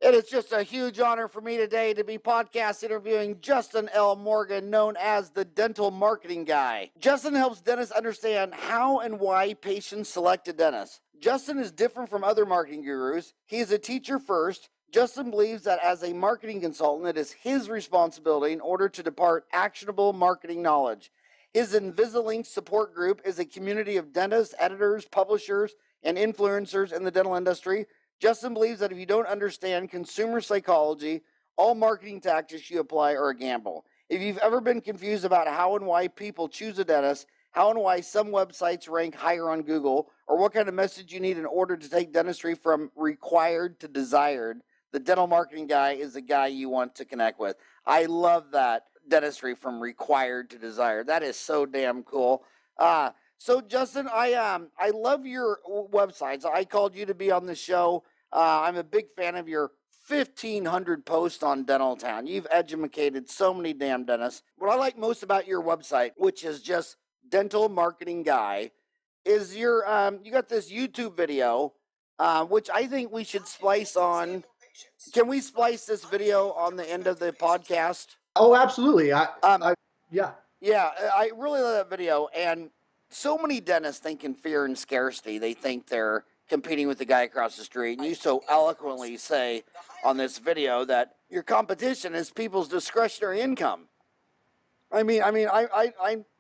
It is just a huge honor for me today to be podcast interviewing Justin L. Morgan, known as the Dental Marketing Guy. Justin helps dentists understand how and why patients select a dentist. Justin is different from other marketing gurus. He is a teacher first. Justin believes that as a marketing consultant, it is his responsibility in order to depart actionable marketing knowledge. His Invisalign support group is a community of dentists, editors, publishers, and influencers in the dental industry. Justin believes that if you don't understand consumer psychology, all marketing tactics you apply are a gamble. If you've ever been confused about how and why people choose a dentist, how and why some websites rank higher on Google, or what kind of message you need in order to take dentistry from required to desired, the Dental Marketing Guy is the guy you want to connect with. I love that, dentistry from required to desired. That is so damn cool. So Justin, I love your websites. I called you to be on the show. I'm a big fan of your 1,500 posts on Dentaltown. You've educated so many damn dentists. What I like most about your website, which is just Dental Marketing Guy, is your you got this YouTube video, which I think we should splice on. Can we splice this video on the end of the podcast? Oh, absolutely. Yeah. Yeah, I really love that video. And so many dentists think in fear and scarcity. They think they're competing with the guy across the street. And you so eloquently say on this video that your competition is people's discretionary income. I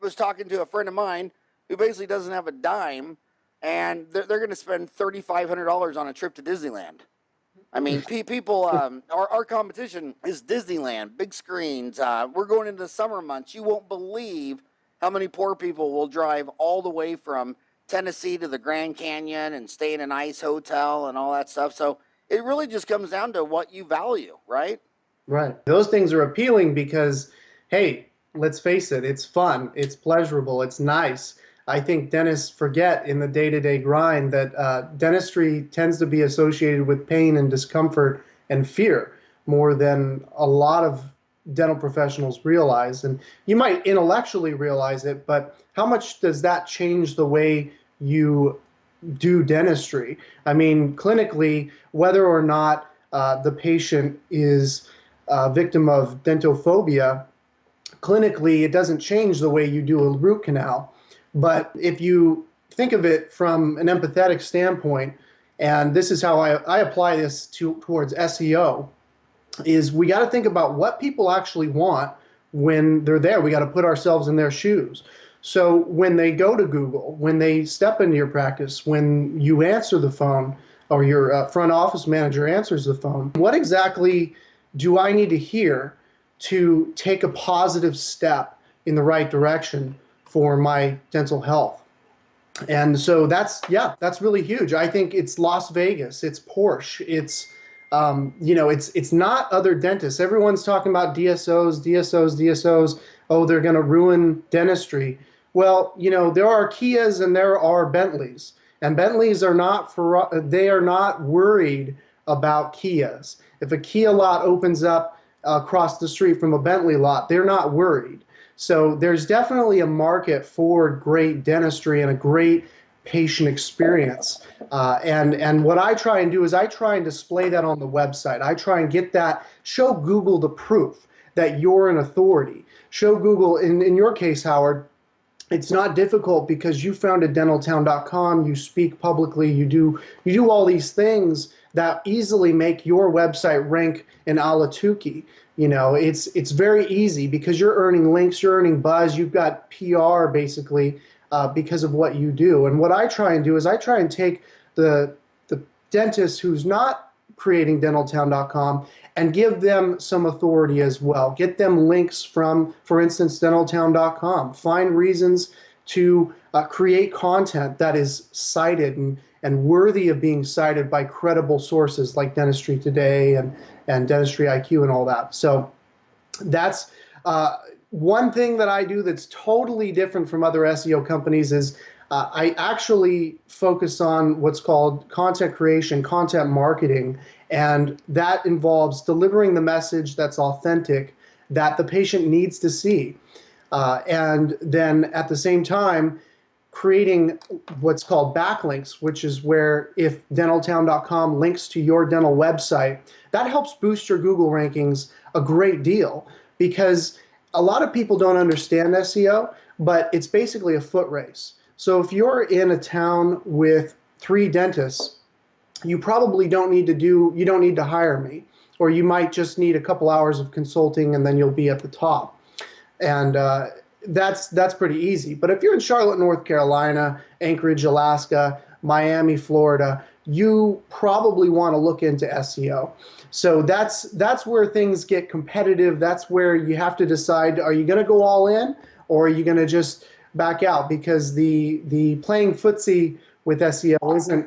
was talking to a friend of mine who basically doesn't have a dime, and they're going to spend $3,500 on a trip to Disneyland. I mean, people, our competition is Disneyland, big screens. We're going into the summer months. You won't believe how many poor people will drive all the way from Tennessee to the Grand Canyon and stay in a nice hotel and all that stuff. So it really just comes down to what you value, right? Right. Those things are appealing because, hey, let's face it, it's fun, it's pleasurable, it's nice. I think dentists forget in the day-to-day grind that dentistry tends to be associated with pain and discomfort and fear more than a lot of dental professionals realize. And you might intellectually realize it, but how much does that change the way you do dentistry? I mean, clinically, whether or not the patient is a victim of dentophobia, clinically, it doesn't change the way you do a root canal. But if you think of it from an empathetic standpoint, and this is how I apply this towards SEO, is we got to think about what people actually want when they're there. We got to put ourselves in their shoes. So when they go to Google, when they step into your practice, when you answer the phone or your front office manager answers the phone, what exactly do I need to hear to take a positive step in the right direction for my dental health? And so that's really huge. I think it's Las Vegas, it's Porsche, it's it's not other dentists. Everyone's talking about DSOs. Oh, they're going to ruin dentistry. Well, there are Kias and there are Bentleys, and Bentleys are not worried about Kias. If a Kia lot opens up across the street from a Bentley lot, they're not worried. So there's definitely a market for great dentistry and a great patient experience. And what I try and do is I try and display that on the website. I try and get that, show Google the proof that you're an authority. Show Google, in your case, Howard, it's not difficult because you founded Dentaltown.com, you speak publicly, you do all these things that easily make your website rank in Alatuki. It's very easy because you're earning links, you're earning buzz, you've got PR basically because of what you do. And what I try and do is I try and take the dentist who's not creating Dentaltown.com and give them some authority as well. Get them links from, for instance, Dentaltown.com. Find reasons to create content that is cited and worthy of being cited by credible sources like Dentistry Today and Dentistry IQ and all that. So that's one thing that I do that's totally different from other SEO companies is I actually focus on what's called content creation, content marketing, and that involves delivering the message that's authentic that the patient needs to see. And then at the same time, creating what's called backlinks, which is where if dentaltown.com links to your dental website, that helps boost your Google rankings a great deal, because a lot of people don't understand SEO, but it's basically a foot race. So if you're in a town with 3 dentists, you probably you don't need to hire me, or you might just need a couple hours of consulting and then you'll be at the top. And that's pretty easy. But if you're in Charlotte, North Carolina, Anchorage, Alaska, Miami, Florida, you probably want to look into SEO. So that's where things get competitive. That's where you have to decide, are you going to go all in, or are you going to just back out? Because the playing footsie with SEO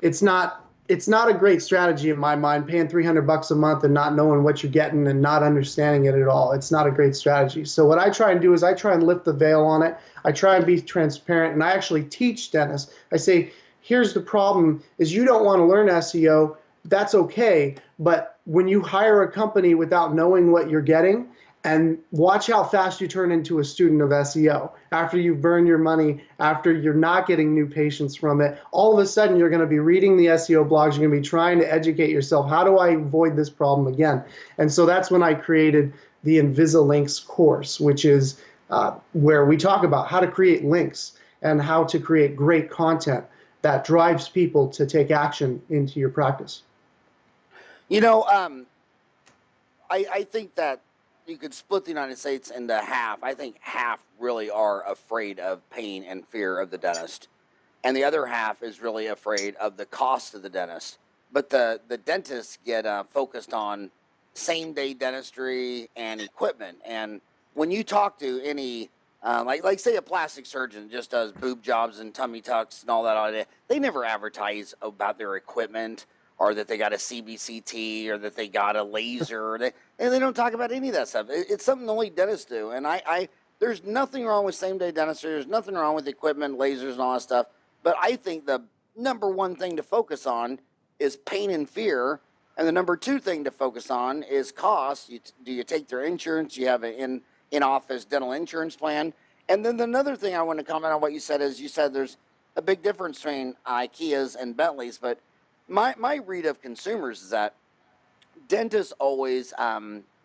it's not a great strategy in my mind, paying $300 a month and not knowing what you're getting and not understanding it at all. It's not a great strategy. So what I try and do is I try and lift the veil on it. I try and be transparent, and I actually teach dentists. I say, here's the problem, is you don't want to learn SEO. That's okay. But when you hire a company without knowing what you're getting, and watch how fast you turn into a student of SEO. After you burn your money, after you're not getting new patients from it, all of a sudden you're going to be reading the SEO blogs, you're going to be trying to educate yourself. How do I avoid this problem again? And so that's when I created the Invisilinks course, which is where we talk about how to create links and how to create great content that drives people to take action into your practice. You know, I think that you could split the United States into half. I think half really are afraid of pain and fear of the dentist, and the other half is really afraid of the cost of the dentist. But the dentists get focused on same-day dentistry and equipment. And when you talk to any, like say a plastic surgeon just does boob jobs and tummy tucks and all that, they never advertise about their equipment, or that they got a CBCT, or that they got a laser, and they don't talk about any of that stuff. It's something only dentists do. And there's nothing wrong with same-day dentistry. There's nothing wrong with equipment, lasers, and all that stuff. But I think the number one thing to focus on is pain and fear, and the number two thing to focus on is cost. Do you take their insurance? You have an in-office dental insurance plan? And then another thing I want to comment on what you said is, you said there's a big difference between IKEAs and Bentleys, but my read of consumers is that dentists always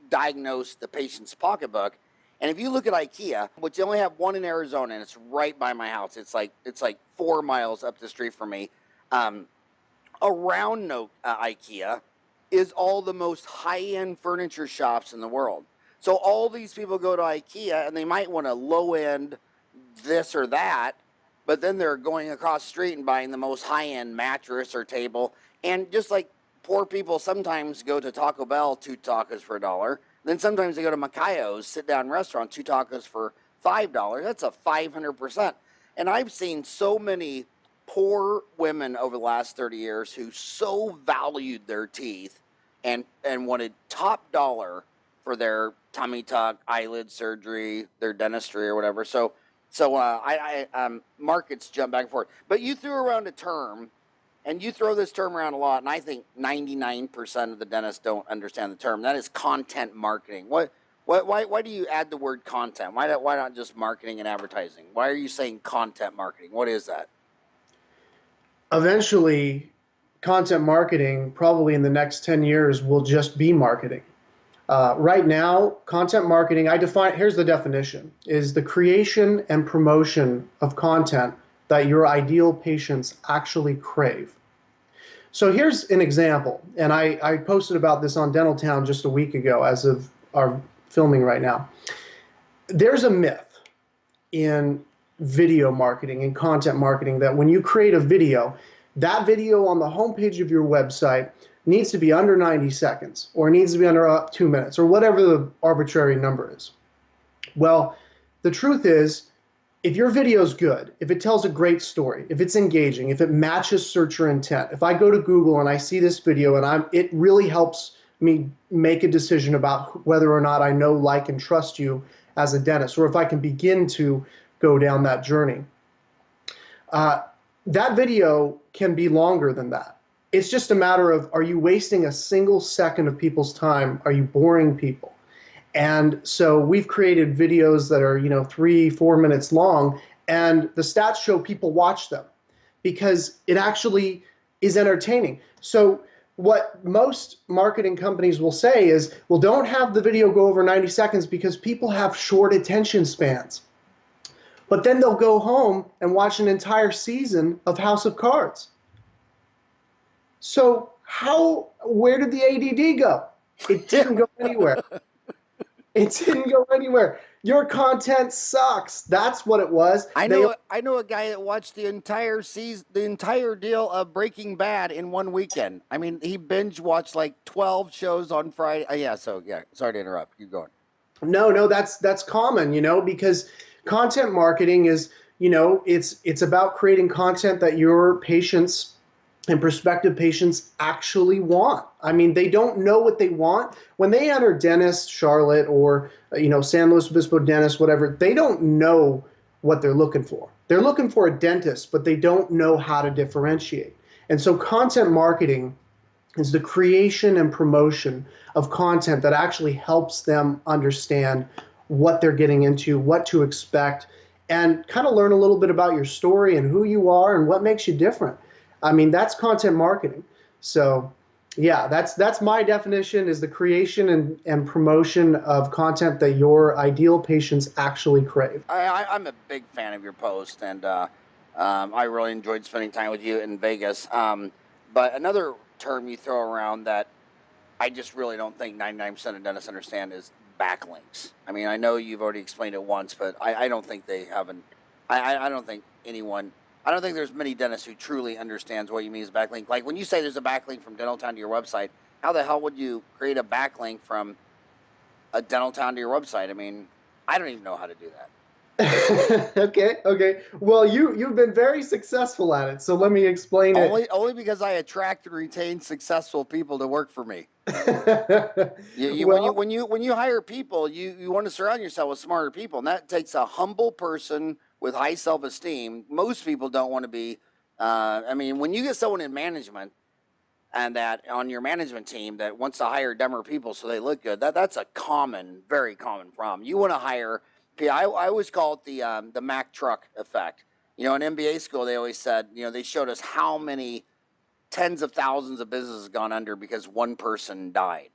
diagnose the patient's pocketbook. And if you look at IKEA, which they only have one in Arizona, and it's right by my house, it's like 4 miles up the street from me. Around IKEA is all the most high-end furniture shops in the world. So all these people go to IKEA, and they might want a low-end this or that, but then they're going across the street and buying the most high-end mattress or table. And just like poor people sometimes go to Taco Bell, 2 tacos for $1. Then sometimes they go to Macayo's sit-down restaurant, 2 tacos for $5. That's a 500%. And I've seen so many poor women over the last 30 years who so valued their teeth and wanted top dollar for their tummy tuck, eyelid surgery, their dentistry or whatever. So markets jump back and forth. But you threw around a term, and you throw this term around a lot, and I think 99% of the dentists don't understand the term. That is content marketing. Why do you add the word content? Why not just marketing and advertising? Why are you saying content marketing? What is that? Eventually, content marketing, probably in the next 10 years, will just be marketing. Right now, content marketing, here's the definition, is the creation and promotion of content that your ideal patients actually crave. So here's an example, and I posted about this on Dentaltown just a week ago as of our filming right now. There's a myth in video marketing and content marketing that when you create a video, that video on the homepage of your website needs to be under 90 seconds, or needs to be under 2 minutes, or whatever the arbitrary number is. Well, the truth is, if your video is good, if it tells a great story, if it's engaging, if it matches searcher intent, if I go to Google and I see this video and it really helps me make a decision about whether or not I know, like, and trust you as a dentist, or if I can begin to go down that journey, that video can be longer than that. It's just a matter of, are you wasting a single second of people's time? Are you boring people? And so we've created videos that are, 3-4 minutes long, And the stats show people watch them because it actually is entertaining. So what most marketing companies will say is, well, don't have the video go over 90 seconds because people have short attention spans. But then they'll go home and watch an entire season of House of Cards. So where did the ADD go? It didn't go anywhere. It didn't go anywhere. Your content sucks. That's what it was. I know a guy that watched the entire season, the entire deal of Breaking Bad in one weekend. I mean, he binge watched like 12 shows on Friday. Sorry to interrupt. Keep going. No, that's common, because content marketing is, it's about creating content that your patients and prospective patients actually want. I mean, they don't know what they want. When they enter Dentist, Charlotte, or, San Luis Obispo Dentist, whatever, they don't know what they're looking for. They're looking for a dentist, but they don't know how to differentiate. And so content marketing is the creation and promotion of content that actually helps them understand what they're getting into, what to expect, and kind of learn a little bit about your story and who you are and what makes you different. I mean, that's content marketing. So yeah, that's my definition, is the creation and promotion of content that your ideal patients actually crave. I'm a big fan of your post, and I really enjoyed spending time with you in Vegas. But another term you throw around that I just really don't think 99% of dentists understand is backlinks. I mean, I know you've already explained it once, but I don't think they haven't. I don't think anyone. I don't think there's many dentists who truly understands what you mean as backlink. Like when you say there's a backlink from Dentaltown to your website, how the hell would you create a backlink from a Dentaltown to your website? I mean, I don't even know how to do that. Okay. Well, you've been very successful at it, so let me explain it. Only because I attract and retain successful people to work for me. When you hire people, you want to surround yourself with smarter people, and that takes a humble person with high self-esteem. Most people don't want to be. I mean, when you get someone in management and that on your management team that wants to hire dumber people so they look good, that's a very common problem. You want to hire. I always call it the Mack truck effect. In MBA school, they always said, they showed us how many tens of thousands of businesses have gone under because one person died.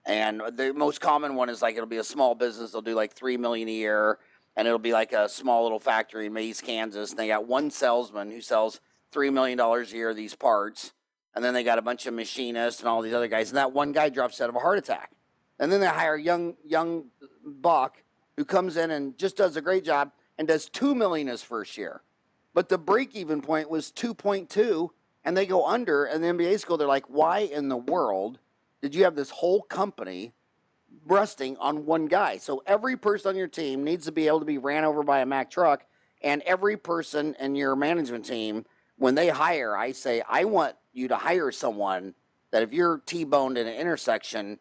And the most common one is like, it'll be a small business. They'll do like $3 million a year, and it'll be like a small little factory in Mays, Kansas. And they got one salesman who sells $3 million a year of these parts. And then they got a bunch of machinists and all these other guys. And that one guy drops dead of a heart attack. And then they hire a young buck who comes in and just does a great job and does $2 million his first year. But the break-even point was 2.2, and they go under. And the MBA school, they're like, why in the world did you have this whole company resting on one guy? So every person on your team needs to be able to be ran over by a Mack truck, and every person in your management team, when they hire, I say, I want you to hire someone that if you're T-boned in an intersection,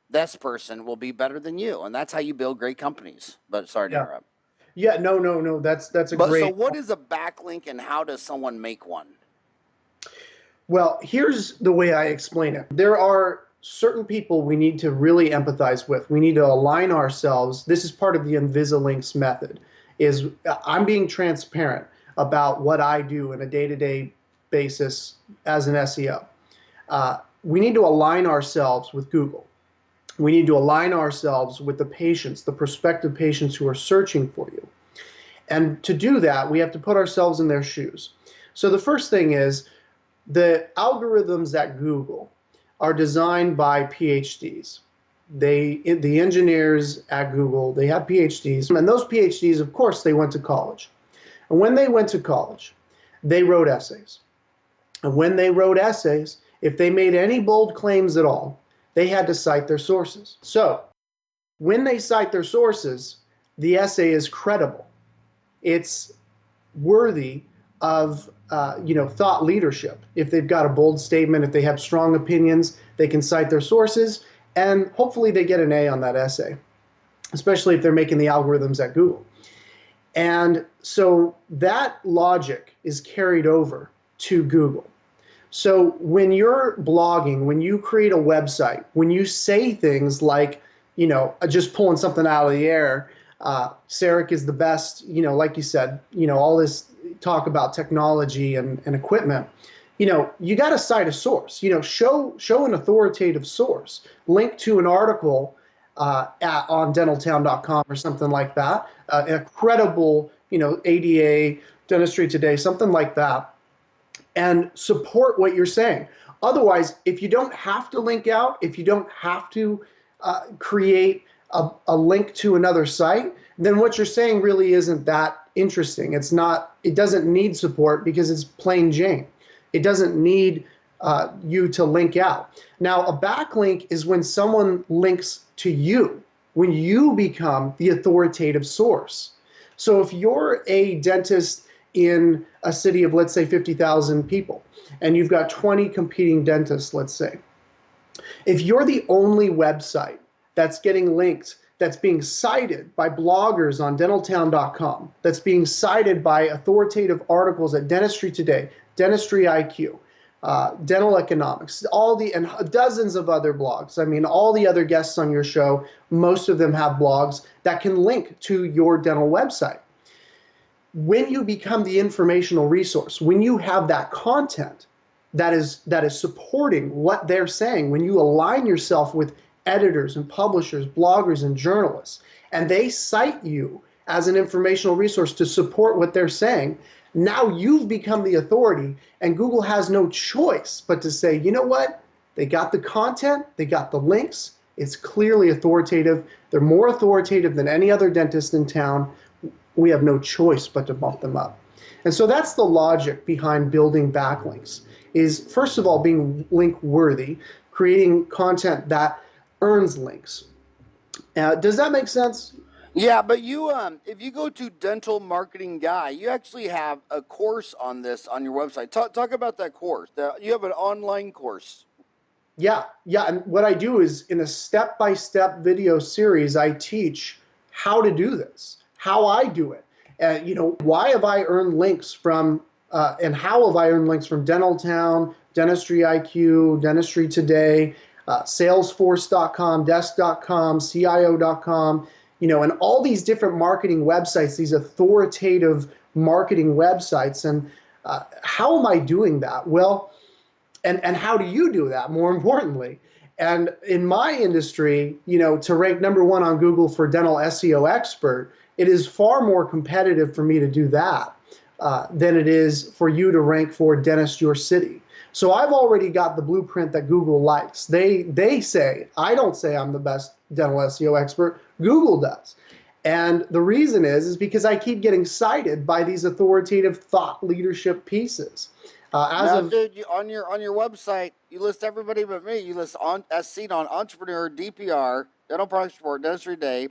this person will be better than you. And that's how you build great companies. But sorry to interrupt. Yeah, no. That's a great. So what is a backlink, and how does someone make one? Well, here's the way I explain it. There are certain people we need to really empathize with. We need to align ourselves. This is part of the Invisilinks method. Is I'm being transparent about what I do on a day-to-day basis as an SEO. We need to align ourselves with Google. We need to align ourselves with the patients, the prospective patients who are searching for you. And to do that, we have to put ourselves in their shoes. So the first thing is, the algorithms at Google are designed by PhDs. The engineers at Google, they have PhDs, and those PhDs, of course, they went to college. And when they went to college, they wrote essays. And when they wrote essays, if they made any bold claims at all, they had to cite their sources. So when they cite their sources, the essay is credible. It's worthy of thought leadership. If they've got a bold statement, if they have strong opinions, they can cite their sources, and hopefully they get an A on that essay, especially if they're making the algorithms at Google. And so that logic is carried over to Google. So when you're blogging, when you create a website, when you say things like, just pulling something out of the air, Sarek is the best, like you said, all this talk about technology and equipment. You got to cite a source, show an authoritative source, link to an article on dentaltown.com or something like that, a credible, ADA, Dentistry Today, something like that, and support what you're saying. Otherwise, if you don't have to link out, if you don't have to create a link to another site, then what you're saying really isn't that interesting. It doesn't need support because it's plain Jane. It doesn't need you to link out. Now, a backlink is when someone links to you, when you become the authoritative source. So if you're a dentist in a city of, let's say, 50,000 people, and you've got 20 competing dentists, let's say, if you're the only website that's getting linked, that's being cited by bloggers on dentaltown.com, that's being cited by authoritative articles at Dentistry Today, Dentistry IQ, Dental Economics, and dozens of other blogs. I mean, all the other guests on your show, most of them have blogs that can link to your dental website. When you become the informational resource, when you have that content that is supporting what they're saying, when you align yourself with editors and publishers, bloggers and journalists, and they cite you as an informational resource to support what they're saying, now you've become the authority, and Google has no choice but to say, you know what? They got the content, they got the links, it's clearly authoritative. They're more authoritative than any other dentist in town. We have no choice but to bump them up. And so that's the logic behind building backlinks, is first of all being link worthy, creating content that earns links. Does that make sense? Yeah, but you, if you go to Dental Marketing Guy, you actually have a course on this on your website. Talk about that course. You have an online course. Yeah. And what I do is, in a step-by-step video series, I teach how to do this, how I do it. Why have I earned links from, and how have I earned links from Dentaltown, Dentistry IQ, Dentistry Today, Salesforce.com, Desk.com, CIO.com, and all these different marketing websites, these authoritative marketing websites. And how am I doing that? Well, and how do you do that, more importantly? And in my industry, to rank #1 on Google for dental SEO expert, it is far more competitive for me to do that than it is for you to rank for Dentist Your City. So I've already got the blueprint that Google likes. They say, I don't say I'm the best dental SEO expert, Google does. And the reason is because I keep getting cited by these authoritative thought leadership pieces. Dude, on your website, you list everybody but me. You list as seen on Entrepreneur, DPR, Dental Product Support, Dentistry Day,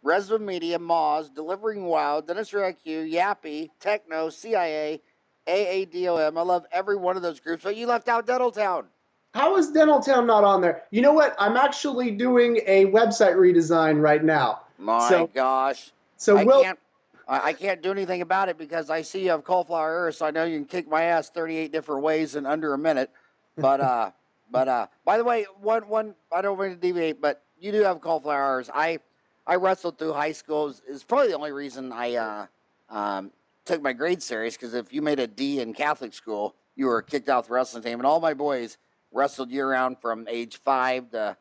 Resva Media, Moz, Delivering Wow, Dentistry IQ, Yappy, Techno, CIA, AADOM. I love every one of those groups, but you left out Dentaltown. How is Dentaltown not on there? You know what? I'm actually doing a website redesign right now. My gosh. So I can't do anything about it because I see you have cauliflower error, so I know you can kick my ass 38 different ways in under a minute. But by the way, one I don't want to deviate, but you do have cauliflower errors. I wrestled through high school. Is probably the only reason I took my grades serious, because if you made a D in Catholic school, you were kicked out the wrestling team. And all my boys wrestled year-round from age 5 to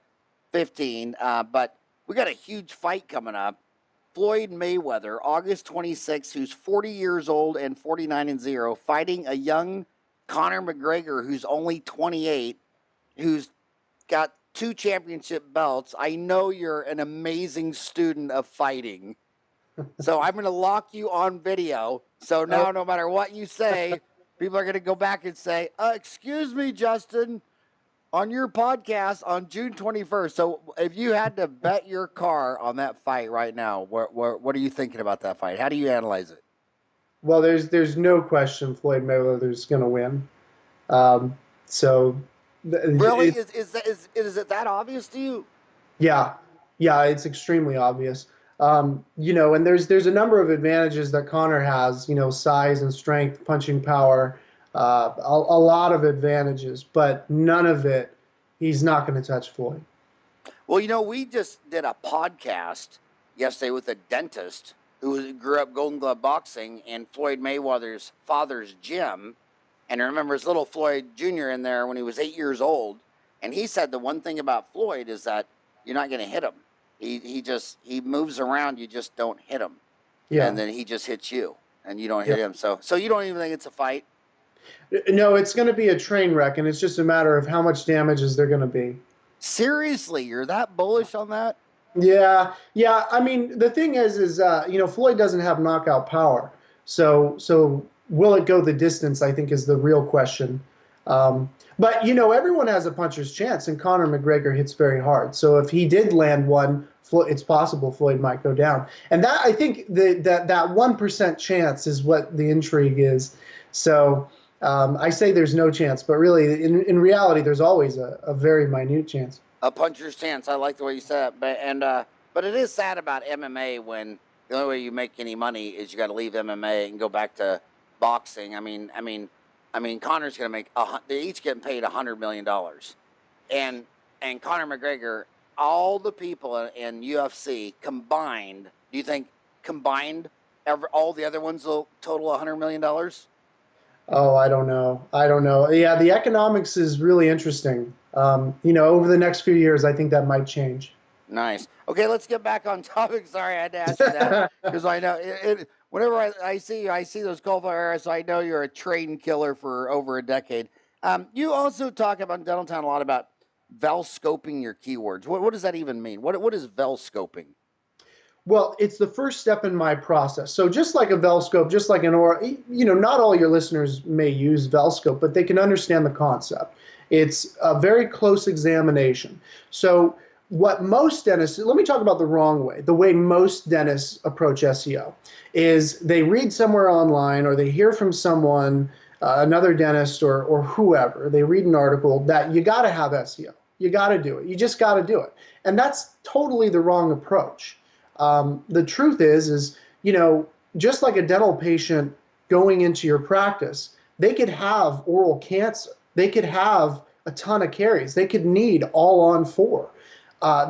15. But we got a huge fight coming up. Floyd Mayweather, August 26th, who's 40 years old and 49-0, fighting a young Conor McGregor who's only 28, who's got 2 championship belts. I know you're an amazing student of fighting. So I'm going to lock you on video. So now no matter what you say, people are going to go back and say, excuse me, Justin, on your podcast on June 21st. So if you had to bet your car on that fight right now, what are you thinking about that fight? How do you analyze it? Well, there's no question Floyd Mayweather's going to win. Really? Is it that obvious to you? Yeah, it's extremely obvious. And there's a number of advantages that Conor has, size and strength, punching power, a lot of advantages, but none of it, he's not going to touch Floyd. Well, we just did a podcast yesterday with a dentist who grew up Golden Glove boxing in Floyd Mayweather's father's gym, and I remember his little Floyd Jr. in there when he was 8 years old, and he said the one thing about Floyd is that you're not going to hit him. He moves around, you just don't hit him, and then he just hits you, and you don't hit him. So you don't even think it's a fight? No, it's going to be a train wreck, and it's just a matter of how much damage is there going to be. Seriously, you're that bullish on that? Yeah. I mean, the thing is Floyd doesn't have knockout power, so will it go the distance? I think is the real question. But everyone has a puncher's chance, and Conor McGregor hits very hard. So if he did land one, it's possible Floyd might go down. And that, I think, that 1% chance is what the intrigue is. So I say there's no chance, but really, in reality, there's always a very minute chance. A puncher's chance. I like the way you said it. But it is sad about MMA when the only way you make any money is you got to leave MMA and go back to boxing. I mean, Conor's going to make they're each getting paid $100 million, and Conor McGregor, all the people in UFC combined. Do you think combined, all the other ones will total $100 million? Oh, I don't know. Yeah, the economics is really interesting. Over the next few years, I think that might change. Nice. Okay, let's get back on topic. Sorry, I had to ask you that because I know whenever I see you, I see those qualifiers, so I know you're a train killer for over a decade. You also talk about Dentaltown a lot about vel scoping your keywords. What does that even mean? What is vel scoping? Well, it's the first step in my process. So just like a VelScope, just like an Aura, not all your listeners may use VelScope, but they can understand the concept. It's a very close examination. So what most dentists, let me talk about the wrong way. The way most dentists approach SEO is they read somewhere online or they hear from someone, another dentist or whoever, they read an article that you got to have SEO. You got to do it. You just got to do it. And that's totally the wrong approach. The truth is, just like a dental patient going into your practice, they could have oral cancer. They could have a ton of caries. They could need all on four.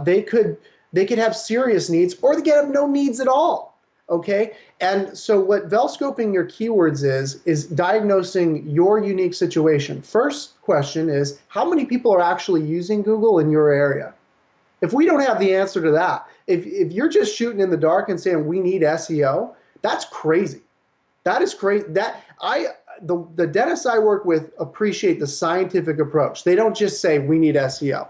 They could have serious needs, or they could have no needs at all. Okay. And so what VelScoping your keywords is diagnosing your unique situation. First question is, how many people are actually using Google in your area? If we don't have the answer to that, if you're just shooting in the dark and saying we need SEO, that's crazy. That is crazy. The dentists I work with appreciate the scientific approach. They don't just say we need SEO.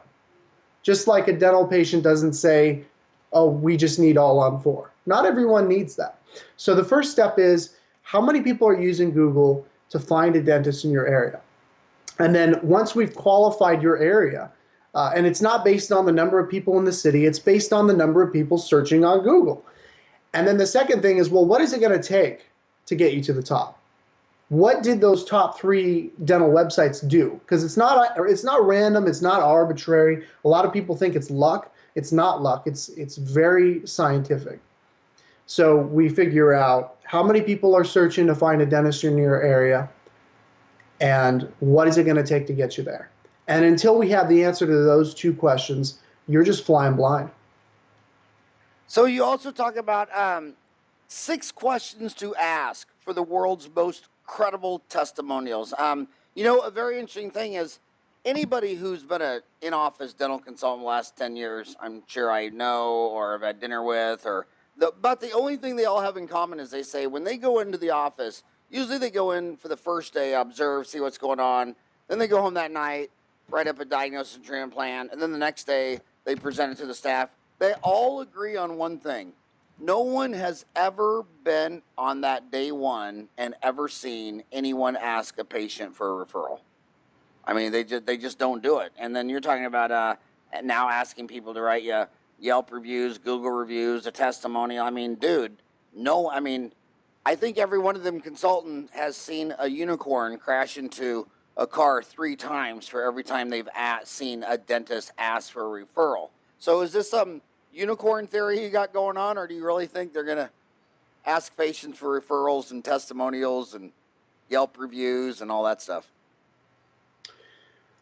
Just like a dental patient doesn't say, oh, we just need all on four. Not everyone needs that. So the first step is, how many people are using Google to find a dentist in your area? And then once we've qualified your area, and it's not based on the number of people in the city, it's based on the number of people searching on Google. And then the second thing is, well, what is it going to take to get you to the top? What did those top 3 dental websites do? Because it's not random, it's not arbitrary. A lot of people think it's luck. It's not luck. It's very scientific. So we figure out how many people are searching to find a dentist in your area, and what is it going to take to get you there? And until we have the answer to those 2 questions, you're just flying blind. So you also talk about 6 questions to ask for the world's most credible testimonials. A very interesting thing is anybody who's been an in-office dental consultant the last 10 years, I'm sure I know or have had dinner with, but the only thing they all have in common is they say when they go into the office, usually they go in for the first day, observe, see what's going on, then they go home that night, write up a diagnosis and treatment plan, and then the next day they present it to the staff. They all agree on one thing. No one has ever been on that day one and ever seen anyone ask a patient for a referral. I mean, they just don't do it. And then you're talking about now asking people to write you Yelp reviews, Google reviews, a testimonial. I mean, dude, no. I mean, I think every one of them consultant has seen a unicorn crash into a car 3 times for every time they've seen a dentist ask for a referral. So is this some unicorn theory you got going on, or do you really think they're going to ask patients for referrals and testimonials and Yelp reviews and all that stuff?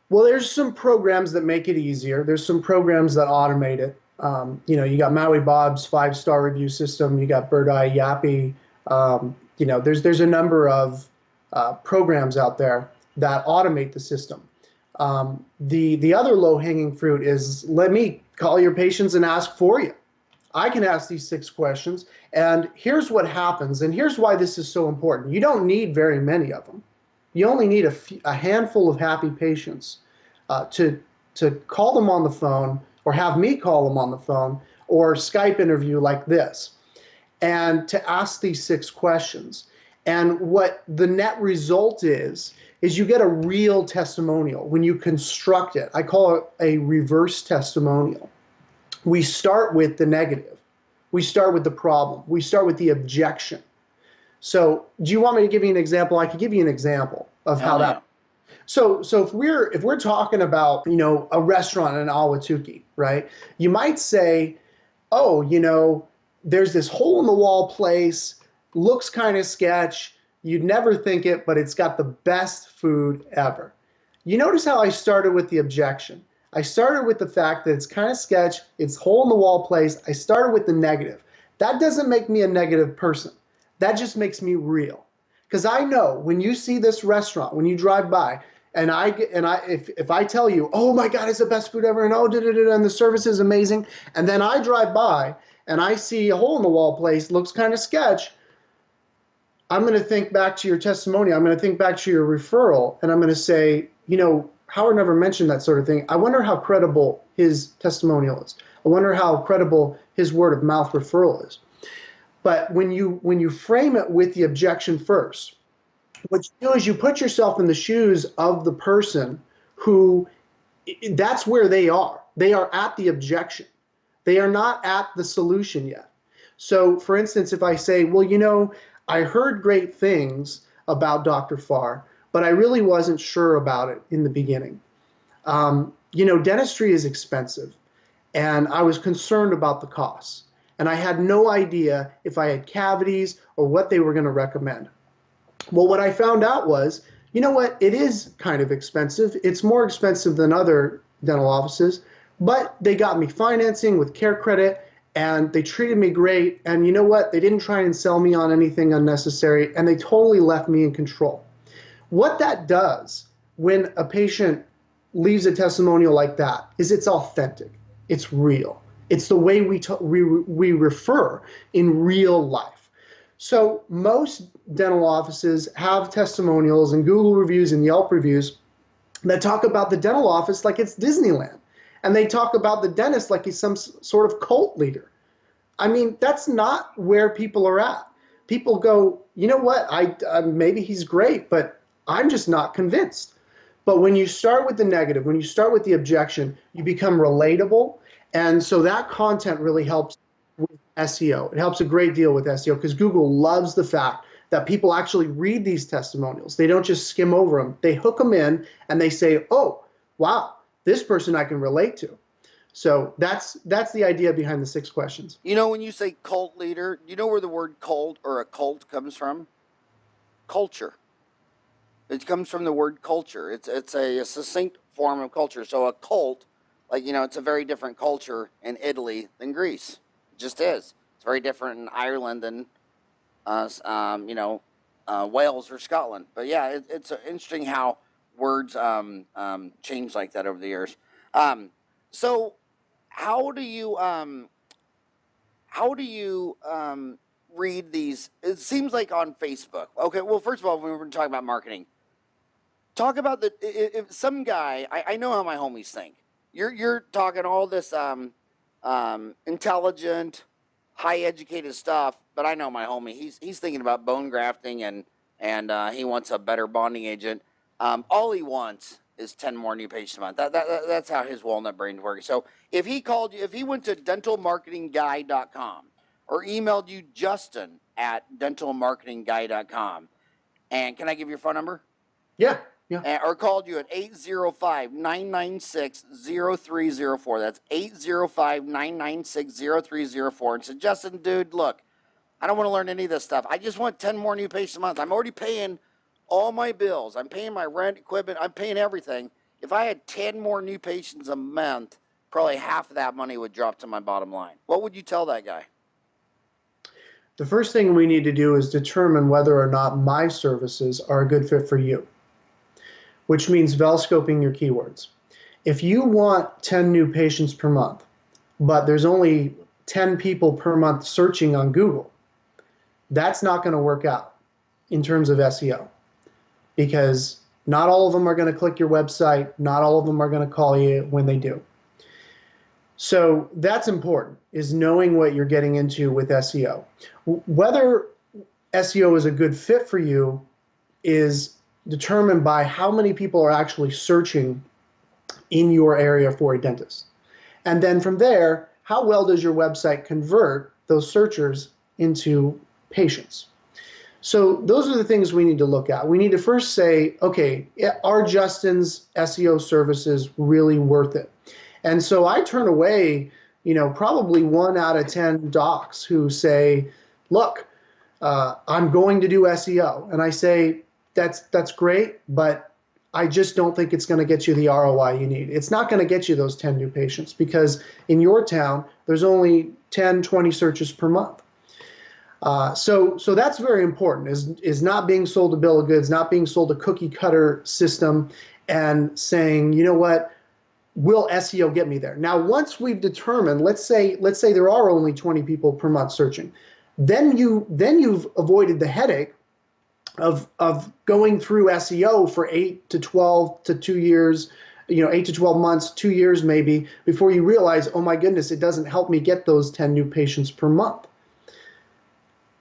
Well, there's some programs that make it easier. There's some programs that automate it. You got Maui Bob's 5-star review system. You got Bird Eye Yappy. There's a number of programs out there that automate the system. The other low-hanging fruit is, let me call your patients and ask for you. I can ask these 6 questions, and here's what happens, and here's why this is so important. You don't need very many of them. You only need a handful of happy patients to call them on the phone, or have me call them on the phone, or Skype interview like this, and to ask these 6 questions. And what the net result is you get a real testimonial when you construct it. I call it a reverse testimonial. We start with the negative. We start with the problem. We start with the objection. So do you want me to give you an example? I could give you an example of how that. So if we're talking about, a restaurant in Ahwatukee, right? You might say, oh, there's this hole in the wall place, looks kind of sketch. You'd never think it, but it's got the best food ever. You notice how I started with the objection. I started with the fact that it's kind of sketch, it's hole in the wall place. I started with the negative. That doesn't make me a negative person. That just makes me real. Because I know when you see this restaurant, when you drive by, if I tell you, oh my God, it's the best food ever, and and the service is amazing, and then I drive by and I see a hole in the wall place, looks kind of sketch, I'm going to think back to your testimony. I'm going to think back to your referral, and I'm going to say, Howard never mentioned that sort of thing. I wonder how credible his testimonial is. I wonder how credible his word of mouth referral is. But when you frame it with the objection first, what you do is you put yourself in the shoes of the person who, that's where they are. They are at the objection. They are not at the solution yet. So for instance, if I say, well, I heard great things about Dr. Farr, but I really wasn't sure about it in the beginning. Dentistry is expensive, and I was concerned about the costs, and I had no idea if I had cavities or what they were going to recommend. Well, what I found out was, it is kind of expensive. It's more expensive than other dental offices, but they got me financing with care credit, and they treated me great. And you know what? They didn't try and sell me on anything unnecessary, and they totally left me in control. What that does when a patient leaves a testimonial like that is it's authentic. It's real. It's the way we refer in real life. So most dental offices have testimonials and Google reviews and Yelp reviews that talk about the dental office like it's Disneyland. And they talk about the dentist like he's some sort of cult leader. I mean, that's not where people are at. People go, you know what, maybe he's great, but I'm just not convinced. But when you start with the negative, when you start with the objection, you become relatable. And so that content really helps with SEO. It helps a great deal with SEO because Google loves the fact that people actually read these testimonials. They don't just skim over them. They hook them in and they say, oh, wow, this person I can relate to. So that's the idea behind the 6 questions. When you say cult leader, you know where the word cult or a cult comes from? Culture. It comes from the word culture. It's a succinct form of culture. So a cult, it's a very different culture in Italy than Greece. It just is. It's very different in Ireland than, Wales or Scotland. But yeah, it's interesting how words change like that over the years. So how do you read these? It seems like on Facebook. Okay, well, first of all, when we're talking about marketing, talk about if some guy. I know how my homies think. You're talking all this intelligent, high educated stuff, but I know my homie. He's thinking about bone grafting and he wants a better bonding agent. All he wants is 10 more new patients a month. That's how his walnut brain's working. So if he called you, if he went to dentalmarketingguy.com or emailed you Justin@dentalmarketingguy.com, and can I give your phone number? Yeah. Or called you at 805-996-0304. That's 805-996-0304. And said, Justin, dude, look, I don't want to learn any of this stuff. I just want 10 more new patients a month. I'm already paying all my bills. I'm paying my rent, equipment. I'm paying everything. If I had 10 more new patients a month, probably half of that money would drop to my bottom line. What would you tell that guy? The first thing we need to do is determine whether or not my services are a good fit for you, which means scoping your keywords. If you want 10 new patients per month, but there's only 10 people per month searching on Google, that's not going to work out in terms of SEO, because not all of them are going to click your website, not all of them are going to call you when they do. So that's important, is knowing what you're getting into with SEO. Whether SEO is a good fit for you is determined by how many people are actually searching in your area for a dentist. And then from there, how well does your website convert those searchers into patients? So those are the things we need to look at. We need to first say, okay, are Justin's SEO services really worth it? And so I turn away, probably 1 out of 10 docs who say, look, I'm going to do SEO. And I say, that's great, but I just don't think it's going to get you the ROI you need. It's not going to get you those 10 new patients, because in your town, there's only 10, 20 searches per month. So that's very important, is not being sold a bill of goods, not being sold a cookie cutter system and saying, you know what, will SEO get me there? Now, once we've determined, let's say there are only 20 people per month searching, then you've avoided the headache of going through SEO for 8 to 12 to 2 years, 8 to 12 months, 2 years maybe, before you realize, oh my goodness, it doesn't help me get those 10 new patients per month.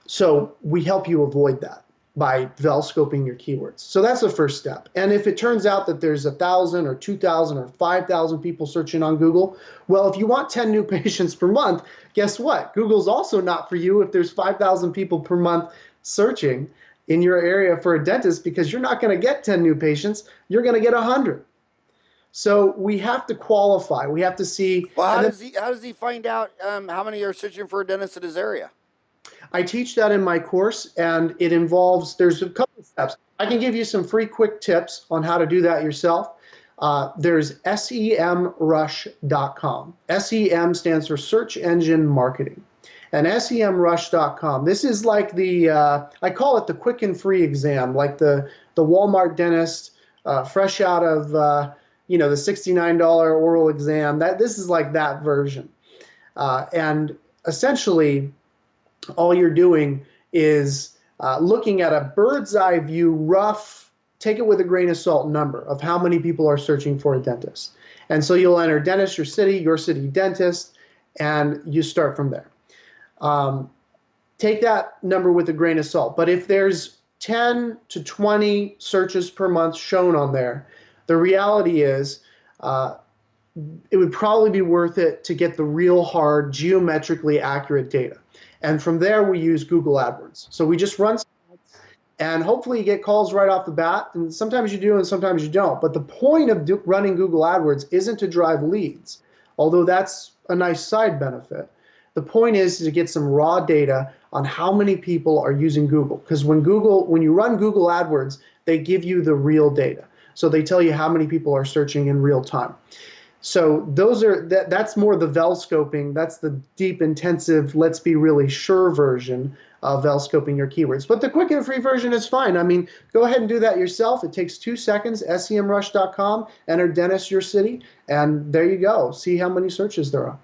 So we help you avoid that by scoping your keywords. So that's the first step. And if it turns out that there's 1,000 or 2,000 or 5,000 people searching on Google, well, if you want 10 new patients per month, guess what? Google's also not for you if there's 5,000 people per month searching in your area for a dentist, because you're not going to get 10 new patients, you're going to get 100. So we have to qualify. We have to see. Well, how does he find out how many are searching for a dentist in his area? I teach that in my course, and it involves, there's a couple of steps. I can give you some free quick tips on how to do that yourself. There's SEMrush.com. SEM stands for Search Engine Marketing. And SEMrush.com, this is like I call it the quick and free exam, like the Walmart dentist, fresh out of the $69 oral exam. This is like that version. And essentially, all you're doing is looking at a bird's eye view, rough, take it with a grain of salt number of how many people are searching for a dentist. And so you'll enter dentist, your city dentist, and you start from there. Take that number with a grain of salt. But if there's 10 to 20 searches per month shown on there, the reality is it would probably be worth it to get the real hard, geometrically accurate data. And from there, we use Google Adwords. So we just run, and hopefully you get calls right off the bat. And sometimes you do and sometimes you don't. But the point of running Google Adwords isn't to drive leads, although that's a nice side benefit. The point is to get some raw data on how many people are using Google. Because when you run Google AdWords, they give you the real data. So they tell you how many people are searching in real time. So that's more the scoping. That's the deep, intensive, let's be really sure version of scoping your keywords. But the quick and free version is fine. I mean, go ahead and do that yourself. It takes 2 seconds. SEMrush.com, enter dentist your city, and there you go. See how many searches there are.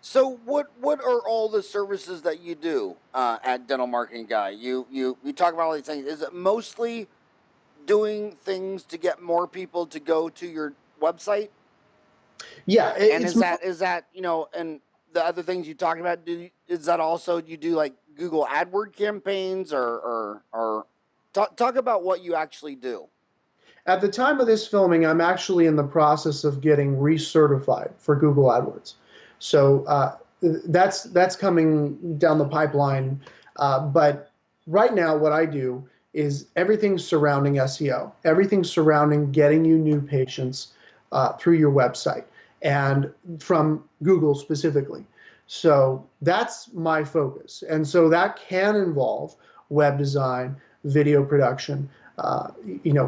So what are all the services that you do at Dental Marketing Guy? You talk about all these things. Is it mostly doing things to get more people to go to your website? Yeah. And is that and the other things you talked about, is that also you do like Google AdWord campaigns or talk about what you actually do? At the time of this filming, I'm actually in the process of getting recertified for Google AdWords. So that's coming down the pipeline. But right now, what I do is everything surrounding SEO, everything surrounding getting you new patients through your website and from Google specifically. So that's my focus. And so that can involve web design, video production,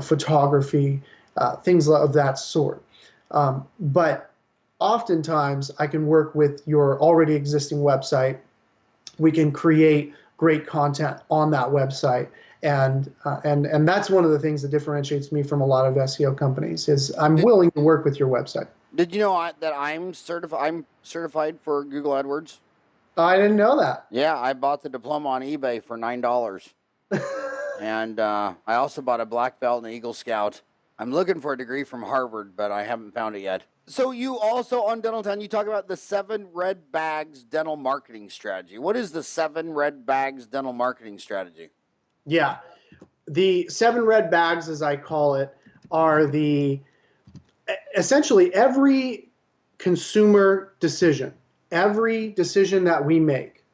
photography, things of that sort. But oftentimes I can work with your already existing website. We can create great content on that website. And that's one of the things that differentiates me from a lot of SEO companies is I'm willing to work with your website. Did you know that I'm certified for Google AdWords? I didn't know that. Yeah, I bought the diploma on eBay for $9. And I also bought a black belt and Eagle Scout. I'm looking for a degree from Harvard, but I haven't found it yet. So you also on Dentaltown, you talk about the 7 red bags dental marketing strategy. What is the 7 red bags dental marketing strategy? Yeah. The 7 red bags, as I call it, are essentially every consumer decision, every decision that we make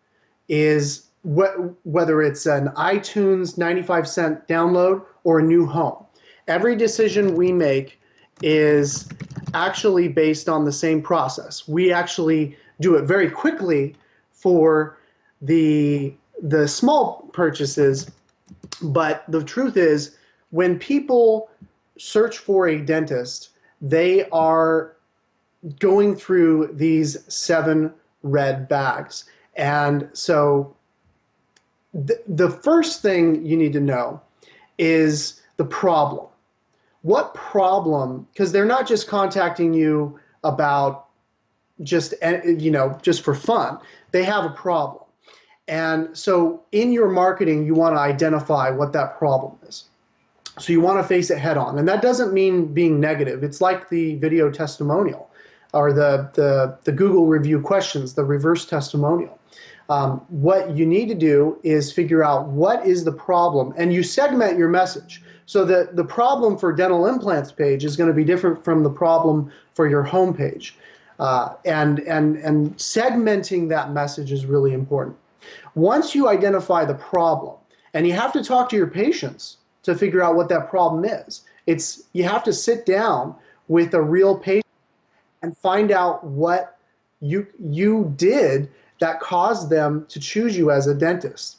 is whether it's an iTunes 95-cent download or a new home. Every decision we make is actually based on the same process. We actually do it very quickly for the small purchases, but the truth is when people search for a dentist, they are going through these 7 red bags. And so the first thing you need to know is the problem. What problem? Because they're not just contacting you about just for fun. They have a problem. And so in your marketing, you want to identify what that problem is. So you want to face it head on. And that doesn't mean being negative. It's like the video testimonial or the Google review questions, the reverse testimonial. What you need to do is figure out what is the problem, and you segment your message. So the problem for dental implants page is going to be different from the problem for your home page. And segmenting that message is really important. Once you identify the problem, and you have to talk to your patients to figure out what that problem is. You have to sit down with a real patient and find out what you did that caused them to choose you as a dentist.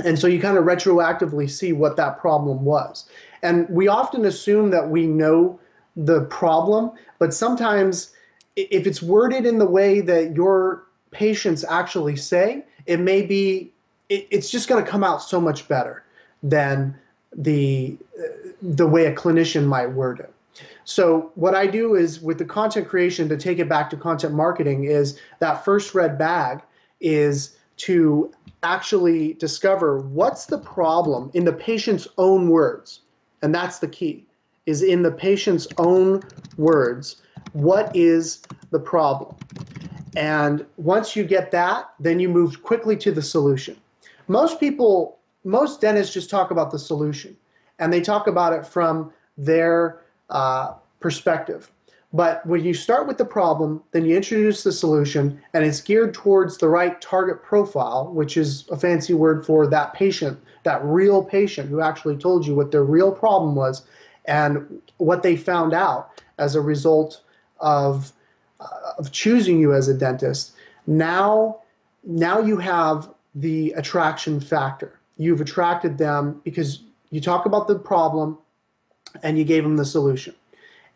And so you kind of retroactively see what that problem was. And we often assume that we know the problem, but sometimes if it's worded in the way that your patients actually say, it's just going to come out so much better than the way a clinician might word it. So what I do is with the content creation, to take it back to content marketing, is that first red bag is to actually discover what's the problem in the patient's own words. And that's the key, is in the patient's own words, what is the problem? And once you get that, then you move quickly to the solution. Most dentists just talk about the solution, and they talk about it from their perspective. But when you start with the problem, then you introduce the solution, and it's geared towards the right target profile, which is a fancy word for that patient, that real patient who actually told you what their real problem was and what they found out as a result of choosing you as a dentist. Now you have the attraction factor. You've attracted them because you talk about the problem and you gave them the solution.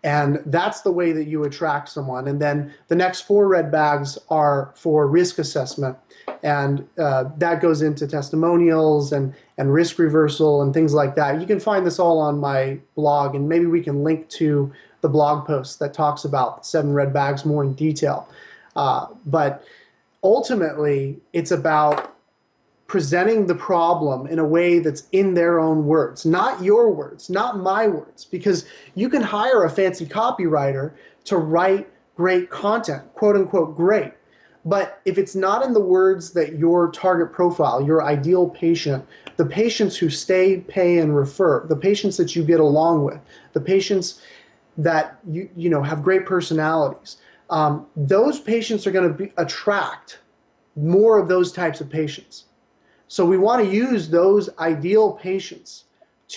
And that's the way that you attract someone. And then the next 4 red bags are for risk assessment. And that goes into testimonials and risk reversal and things like that. You can find this all on my blog, and maybe we can link to the blog post that talks about 7 red bags more in detail. But ultimately, it's about presenting the problem in a way that's in their own words, not your words, not my words, because you can hire a fancy copywriter to write great content, quote unquote great. But if it's not in the words that your target profile, your ideal patient, the patients who stay, pay, and refer, the patients that you get along with, the patients that you know have great personalities, those patients are going to attract more of those types of patients. So we want to use those ideal patients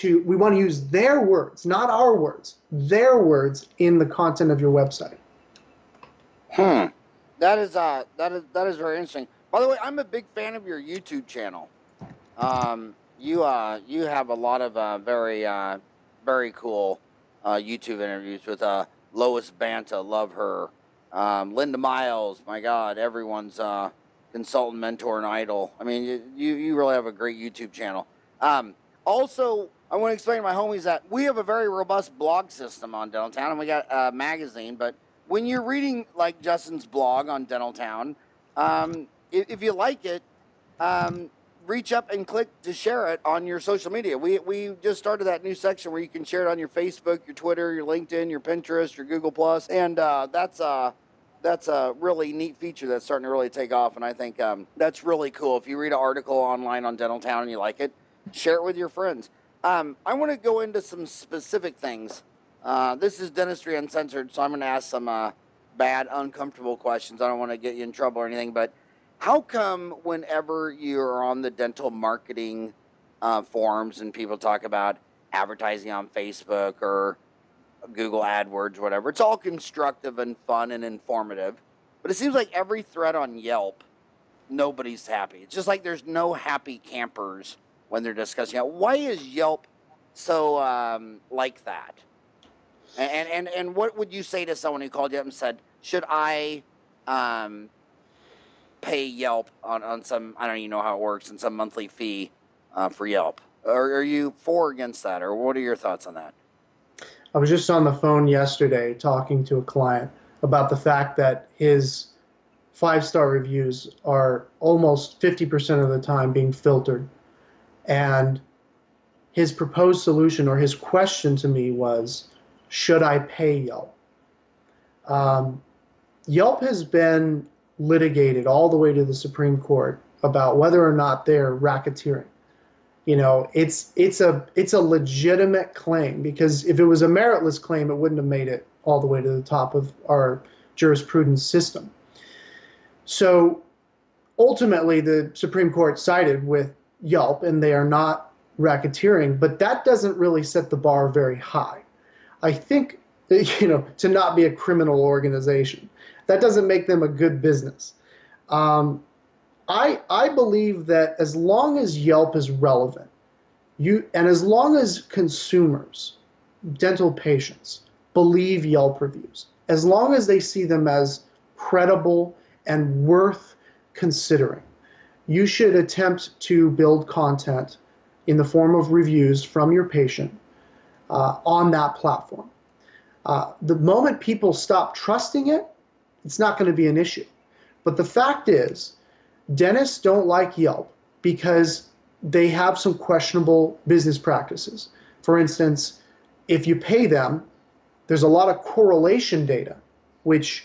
we want to use their words, not our words, their words in the content of your website. That is very interesting. By the way, I'm a big fan of your YouTube channel. You have a lot of very cool YouTube interviews with Lois Banta. Love her. Linda Miles, my God, everyone's consultant, mentor, and idol. I mean, you really have a great YouTube channel. Also, I want to explain to my homies that we have a very robust blog system on Dentaltown, and we got a magazine. But when you're reading like Justin's blog on Dentaltown, if you like it, reach up and click to share it on your social media. We just started that new section where you can share it on your Facebook, your Twitter, your LinkedIn, your Pinterest, your Google Plus, and that's a really neat feature that's starting to really take off. And I think that's really cool. If you read an article online on Dentaltown and you like it, share it with your friends. I want to go into some specific things. This is Dentistry Uncensored, so I'm going to ask some bad, uncomfortable questions. I don't want to get you in trouble or anything, but how come whenever you're on the dental marketing forums and people talk about advertising on Facebook or Google Adwords, whatever, it's all constructive and fun and informative, but it seems like every thread on Yelp, nobody's happy. It's just like there's no happy campers when they're discussing it. Why is Yelp so like that? And what would you say to someone who called you up and said, should I pay Yelp on some, I don't even know how it works, and some monthly fee for Yelp? Or are you for or against that? Or what are your thoughts on that? I was just on the phone yesterday talking to a client about the fact that his 5-star reviews are almost 50% of the time being filtered. And his proposed solution, or his question to me, was, should I pay Yelp? Yelp has been litigated all the way to the Supreme Court about whether or not they're racketeering. You know, it's a legitimate claim, because if it was a meritless claim, it wouldn't have made it all the way to the top of our jurisprudence system. So ultimately, the Supreme Court sided with Yelp, and they are not racketeering, but that doesn't really set the bar very high. I think, you know, to not be a criminal organization, that doesn't make them a good business. I believe that as long as Yelp is relevant, and as long as consumers, dental patients, believe Yelp reviews, as long as they see them as credible and worth considering, you should attempt to build content in the form of reviews from your patient on that platform. The moment people stop trusting it, it's not going to be an issue. But the fact is, dentists don't like Yelp because they have some questionable business practices. For instance, if you pay them, there's a lot of correlation data, which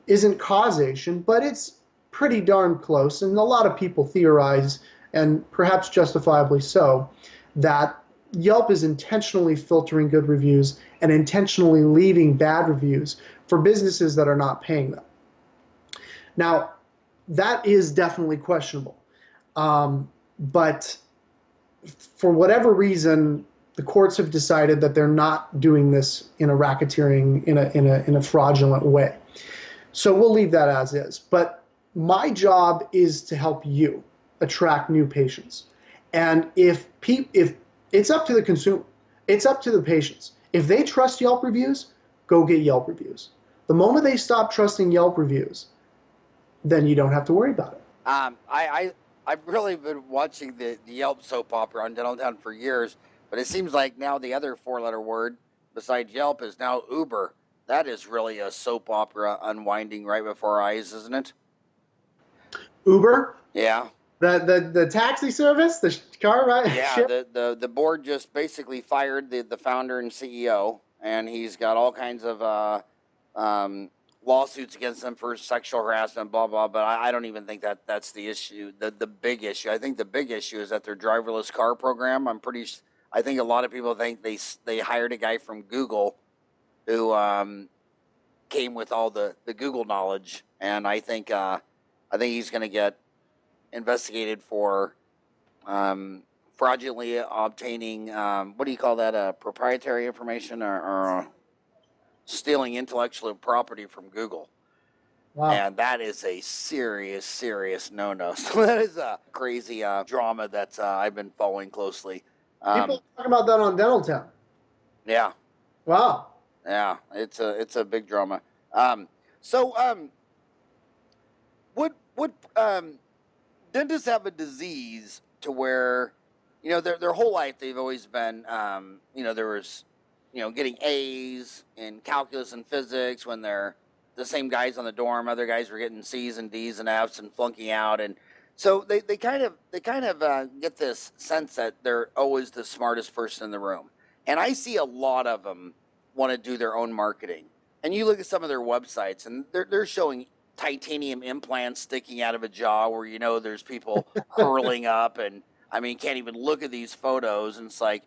isn't causation, but it's pretty darn close. And a lot of people theorize, and perhaps justifiably so, that Yelp is intentionally filtering good reviews and intentionally leaving bad reviews for businesses that are not paying them. Now, that is definitely questionable. But for whatever reason, the courts have decided that they're not doing this in a racketeering, in a fraudulent way. So we'll leave that as is. But my job is to help you attract new patients. And if it's up to the consumer, it's up to the patients. If they trust Yelp reviews, go get Yelp reviews. The moment they stop trusting Yelp reviews, then you don't have to worry about it. I've really been watching the Yelp soap opera on Dentaltown for years, but it seems like now the other 4-letter word besides Yelp is now Uber. That is really a soap opera unwinding right before our eyes, isn't it? Uber? Yeah. The taxi service, the car ride? Yeah, the board just basically fired the founder and CEO, and he's got all kinds of lawsuits against them for sexual harassment, blah, blah, but I don't even think that's the issue, the big issue. I think the big issue is that their driverless car program, I think a lot of people think they hired a guy from Google who came with all the Google knowledge, and I think he's going to get investigated for fraudulently obtaining, what do you call that, proprietary information or stealing intellectual property from Google. Wow. And that is a serious no-no. So that is a crazy drama that I've been following closely. People talk about that on Dentaltown. Yeah. Wow. Yeah, it's a big drama. So would dentists have a disease to where, their whole life they've always been, there was, getting A's in calculus and physics when they're the same guys on the dorm. Other guys were getting C's and D's and F's and flunking out, and so they kind of get this sense that they're always the smartest person in the room. And I see a lot of them want to do their own marketing. And you look at some of their websites, and they're showing titanium implants sticking out of a jaw where there's people hurling up, and I mean can't even look at these photos, and it's like,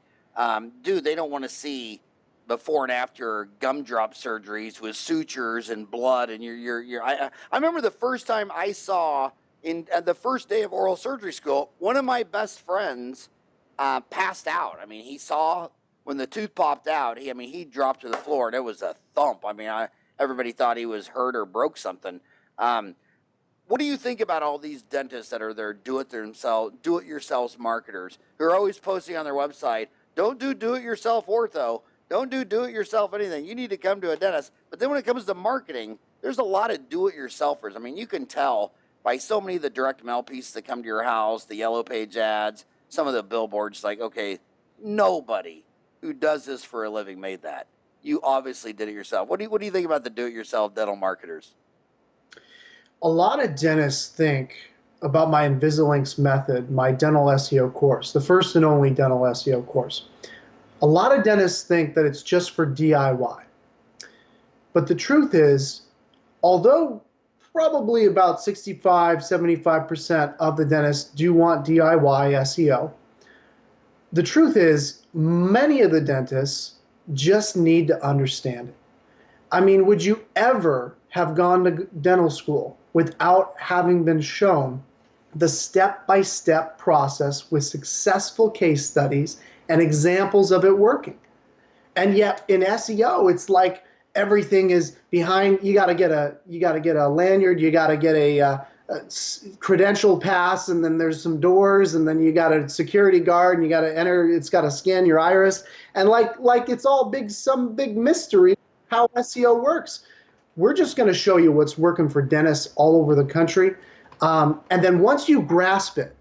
dude, they don't want to see before and after gumdrop surgeries with sutures and blood. And I remember the first time I saw in the first day of oral surgery school, one of my best friends passed out. I mean, he saw when the tooth popped out. He dropped to the floor, and it was a thump. Everybody thought he was hurt or broke something. What do you think about all these dentists that are their do-it-yourself marketers who are always posting on their website, don't do it-yourself ortho, don't do it-yourself anything, you need to come to a dentist? But then when it comes to marketing, there's a lot of do-it-yourselfers. You can tell by so many of the direct mail pieces that come to your house, the yellow page ads, some of the billboards, like, okay, nobody who does this for a living made that. You obviously did it yourself. What do you think about the do-it-yourself dental marketers? A lot of dentists think about my Invisalign method, my dental SEO course, the first and only dental SEO course. A lot of dentists think that it's just for DIY. But the truth is, although probably about 65, 75% of the dentists do want DIY SEO, the truth is many of the dentists just need to understand it. Would you ever have gone to dental school without having been shown the step-by-step process with successful case studies and examples of it working? And yet in SEO, it's like everything is behind. You got to get a lanyard, you got to get a credential pass, and then there's some doors, and then you got a security guard, and you got to enter. It's got to scan your iris, and like it's all some big mystery how SEO works. We're just going to show you what's working for dentists all over the country. And then once you grasp it,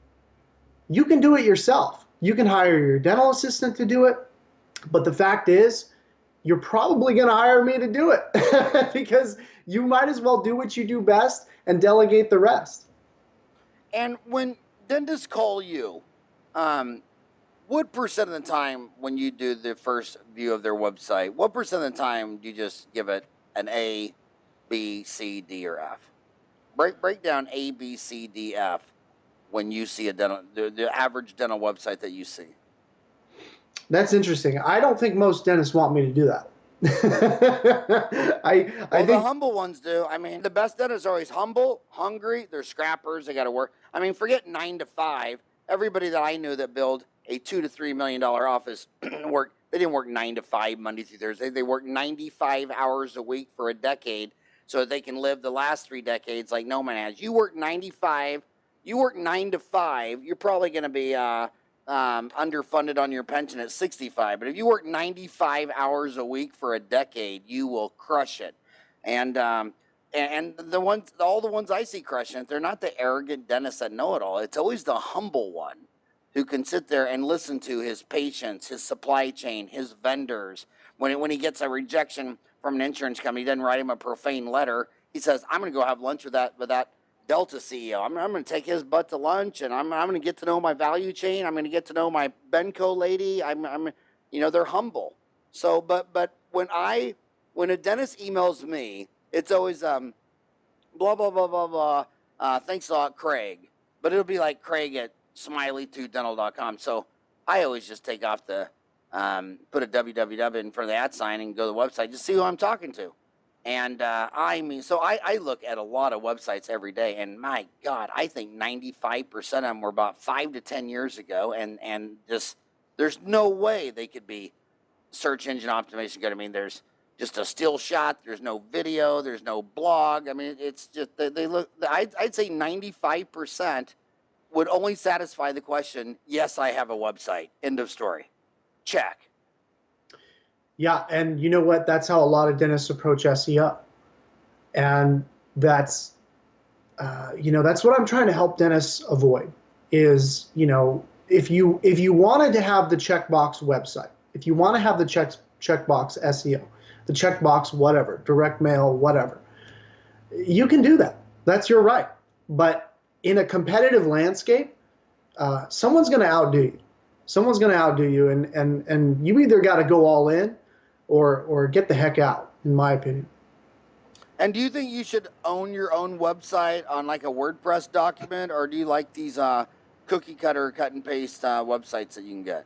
you can do it yourself. You can hire your dental assistant to do it. But the fact is, you're probably going to hire me to do it because you might as well do what you do best and delegate the rest. And when dentists call you, what percent of the time when you do the first view of their website, what percent of the time do you just give it an A, B, C, D, or F? Break down A, B, C, D, F when you see the average dental website that you see. That's interesting. I don't think most dentists want me to do that. I think the humble ones do. The best dentists are always humble, hungry. They're scrappers. They got to work. Forget 9 to 5. Everybody that I knew that built a $2 to $3 million office they didn't work 9 to 5 Monday through Thursday. They worked 95 hours a week for a decade so that they can live the last 3 decades like no man has. You work 95. You work 9 to 5. You're probably going to be underfunded on your pension at 65. But if you work 95 hours a week for a decade, you will crush it. And all the ones I see crushing it, they're not the arrogant dentists that know it all. It's always the humble one who can sit there and listen to his patients, his supply chain, his vendors. When he gets a rejection from an insurance company, he doesn't write him a profane letter. He says, I'm going to go have lunch with that Delta CEO. I'm going to take his butt to lunch, and I'm going to get to know my value chain. I'm going to get to know my Benco lady. They're humble. So, but when a dentist emails me, it's always blah blah blah blah blah. Thanks a lot, Craig. But it'll be like Craig at smiley2dental.com. So I always just take off the put a www in front of the at sign and go to the website, just see who I'm talking to. And so I look at a lot of websites every day, and my God, I think 95% of them were about 5 to 10 years ago, and just there's no way they could be search engine optimization good. There's just a still shot. There's no video. There's no blog. It's just they look. I'd say 95% would only satisfy the question, yes, I have a website. End of story. Check. Yeah, and you know what? That's how a lot of dentists approach SEO. And that's, that's what I'm trying to help dentists avoid is, if you wanted to have the checkbox website, if you want to have the checkbox SEO, the checkbox whatever, direct mail, whatever, you can do that. That's your right. But in a competitive landscape, someone's going to outdo you. Someone's going to outdo you, and you either got to go all in or get the heck out, in my opinion. And do you think you should own your own website on like a WordPress document, or do you like these cookie cutter cut and paste websites that you can get?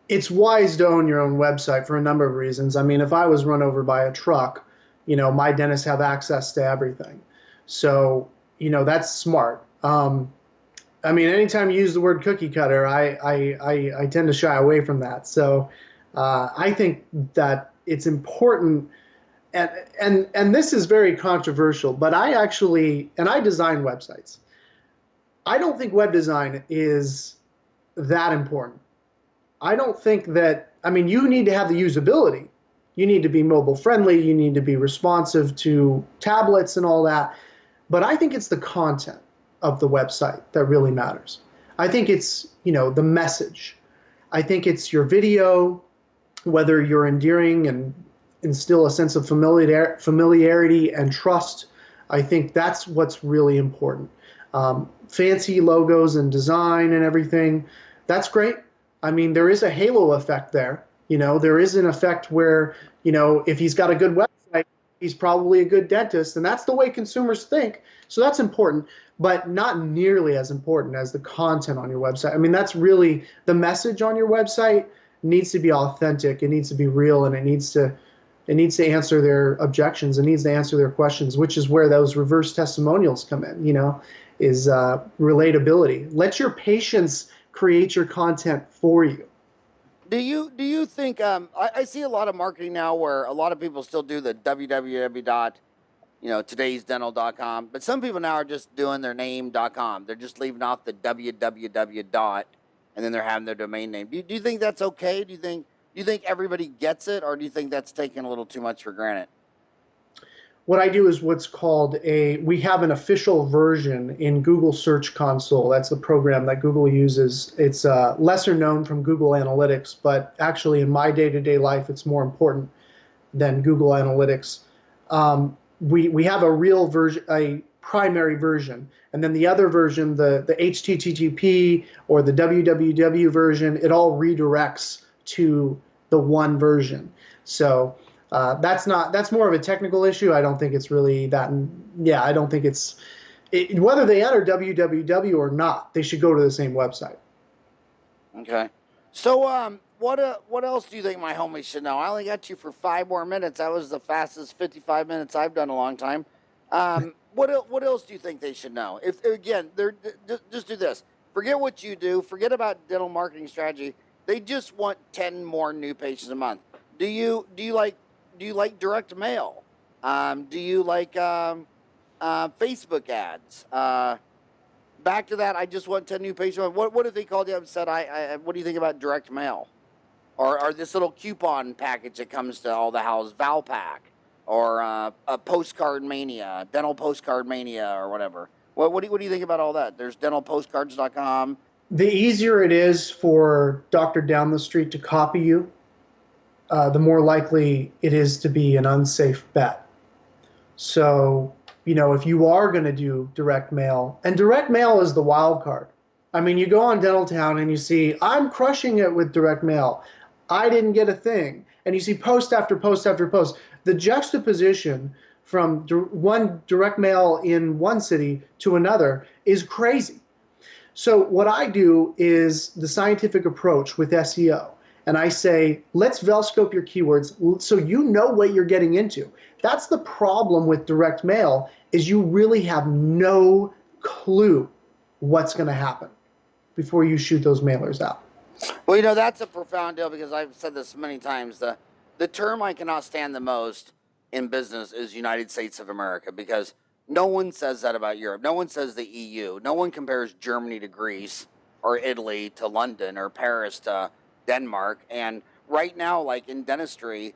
It's wise to own your own website for a number of reasons. I mean, if I was run over by a truck, my dentists have access to everything. So, that's smart. I mean, anytime you use the word cookie cutter, I tend to shy away from that. So I think that it's important, and this is very controversial, but I design websites. I don't think web design is that important. I don't think that, you need to have the usability. You need to be mobile friendly. You need to be responsive to tablets and all that. But I think it's the content of the website that really matters. I think it's, the message. I think it's your video, whether you're endearing and instill a sense of familiarity and trust. I think that's what's really important. Fancy logos and design and everything, that's great. There is a halo effect there. There is an effect where, if he's got a good website, he's probably a good dentist, and that's the way consumers think. So that's important, but not nearly as important as the content on your website. That's really the message on your website needs to be authentic. It needs to be real, and it needs to answer their objections. It needs to answer their questions, which is where those reverse testimonials come in, is relatability. Let your patients create your content for you. Do you think I see a lot of marketing now where a lot of people still do the www. Todaysdental.com, but some people now are just doing their name.com. They're just leaving off the www dot, and then they're having their domain name. Do you think that's okay? Do you think everybody gets it, or do you think that's taking a little too much for granted? What I do is what's called we have an official version in Google Search Console. That's the program that Google uses. It's lesser known from Google Analytics, but actually in my day-to-day life, it's more important than Google Analytics. We have a real version, a primary version, and then the other version, the HTTP or the www version, it all redirects to the one version. So that's more of a technical issue. I don't think it's really that. Yeah, I don't think whether they enter www or not, they should go to the same website. Okay. So what else do you think my homies should know? I only got you for 5 more minutes. That was the fastest 55 minutes I've done in a long time. What else do you think they should know? If again, just do this. Forget what you do. Forget about dental marketing strategy. They just want 10 more new patients a month. Do you like direct mail? Do you like Facebook ads? Back to that, I just want 10 new patients. What if they called you up and said, what do you think about direct mail? Or this little coupon package that comes to all the houses, Valpak, or a postcard mania, dental postcard mania, or whatever. What do you think about all that? There's dentalpostcards.com. The easier it is for Doctor down the street to copy you, the more likely it is to be an unsafe bet. So, if you are going to do direct mail, and direct mail is the wild card. You go on Dentaltown and you see, I'm crushing it with direct mail. I didn't get a thing. And you see post after post after post. The juxtaposition from one direct mail in one city to another is crazy. So what I do is the scientific approach with SEO. And I say, let's Velscope your keywords so you know what you're getting into. That's the problem with direct mail, is you really have no clue what's going to happen before you shoot those mailers out. Well, that's a profound deal, because I've said this many times. The term I cannot stand the most in business is United States of America, because no one says that about Europe. No one says the EU. No one compares Germany to Greece, or Italy to London, or Paris to Denmark. And right now, like in dentistry,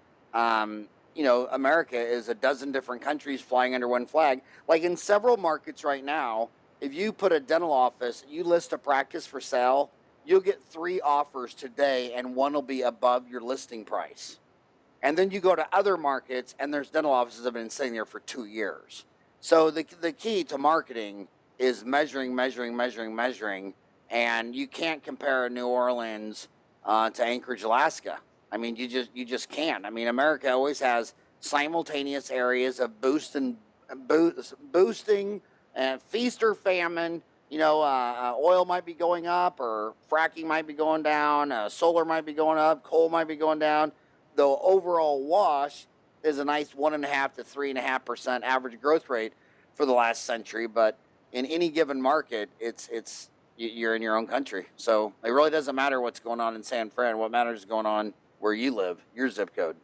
America is a dozen different countries flying under one flag. Like in several markets right now, if you put a dental office, you list a practice for sale, you'll get 3 offers today and one will be above your listing price. And then you go to other markets and there's dental offices that have been sitting there for 2 years. So the key to marketing is measuring, and you can't compare New Orleans to Anchorage, Alaska. I mean, you just can't. I mean, America always has simultaneous areas of boosting and feast or famine. Oil might be going up, or fracking might be going down, solar might be going up, coal might be going down. The overall wash is a nice 1.5 to 3.5% average growth rate for the last century. But in any given market, you're in your own country. So it really doesn't matter what's going on in San Fran. What matters is going on where you live, your zip code.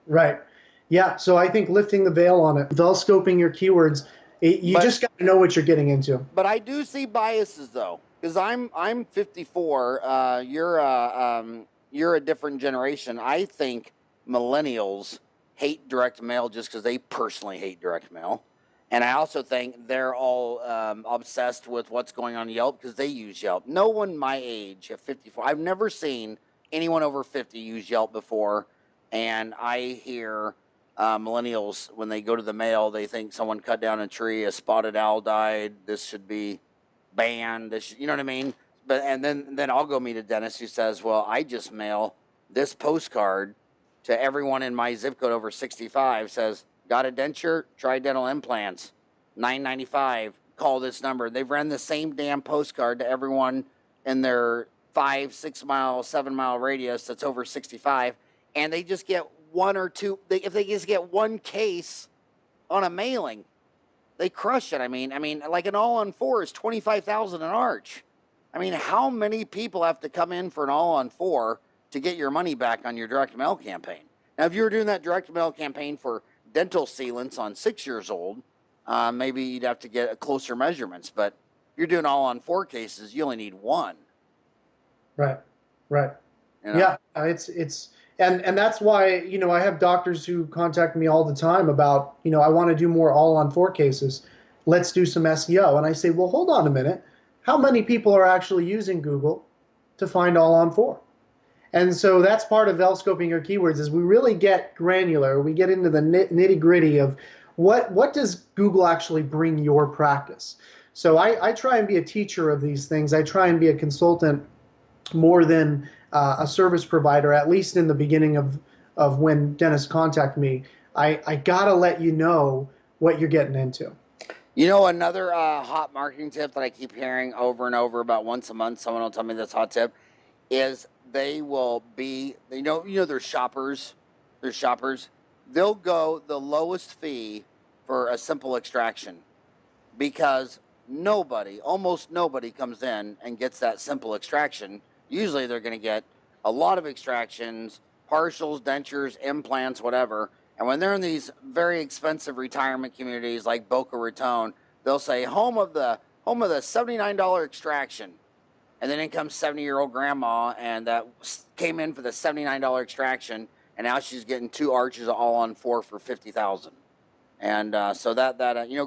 Right. Yeah. So I think lifting the veil on it, scoping your keywords, you just got to know what you're getting into. But I do see biases though, because I'm 54. You're a different generation. I think millennials hate direct mail just because they personally hate direct mail. And I also think they're all obsessed with what's going on Yelp because they use Yelp. No one my age at 54, I've never seen anyone over 50 use Yelp before. And I hear millennials, when they go to the mail, they think someone cut down a tree, a spotted owl died, this should be banned, you know what I mean? And then I'll go meet a dentist who says, well, I just mail this postcard to everyone in my zip code over 65, says, got a denture, try dental implants, $9.95, call this number. They've ran the same damn postcard to everyone in their 5, 6 mile, 7 mile radius that's over 65, and they just get 1 or 2, if they just get 1 case on a mailing, they crush it. I mean, like an all-on-4 is $25,000 an arch. I mean, how many people have to come in for an all-on-4 to get your money back on your direct mail campaign? Now, if you were doing that direct mail campaign for dental sealants on 6 years old, maybe you'd have to get closer measurements. But if you're doing all-on-4 cases, you only need 1. Right. Yeah, and that's why, I have doctors who contact me all the time about, I want to do more all-on-4 cases. Let's do some SEO. And I say, well, hold on a minute. How many people are actually using Google to find all-on-4? And so that's part of scoping your keywords, is we really get granular. We get into the nitty-gritty of what does Google actually bring your practice. So I try and be a teacher of these things. I try and be a consultant more than a service provider, at least in the beginning of when dentists contact me. I got to let you know what you're getting into. Another hot marketing tip that I keep hearing over and over, about once a month, someone will tell me this hot tip, is they will be, there's shoppers. They'll go the lowest fee for a simple extraction because almost nobody comes in and gets that simple extraction. Usually they're going to get a lot of extractions, partials, dentures, implants, whatever. And when they're in these very expensive retirement communities like Boca Raton, they'll say home of the $79 extraction. And then in comes 70-year-old grandma, and that came in for the $79 extraction, and now she's getting 2 arches all on 4 for $50,000. And so that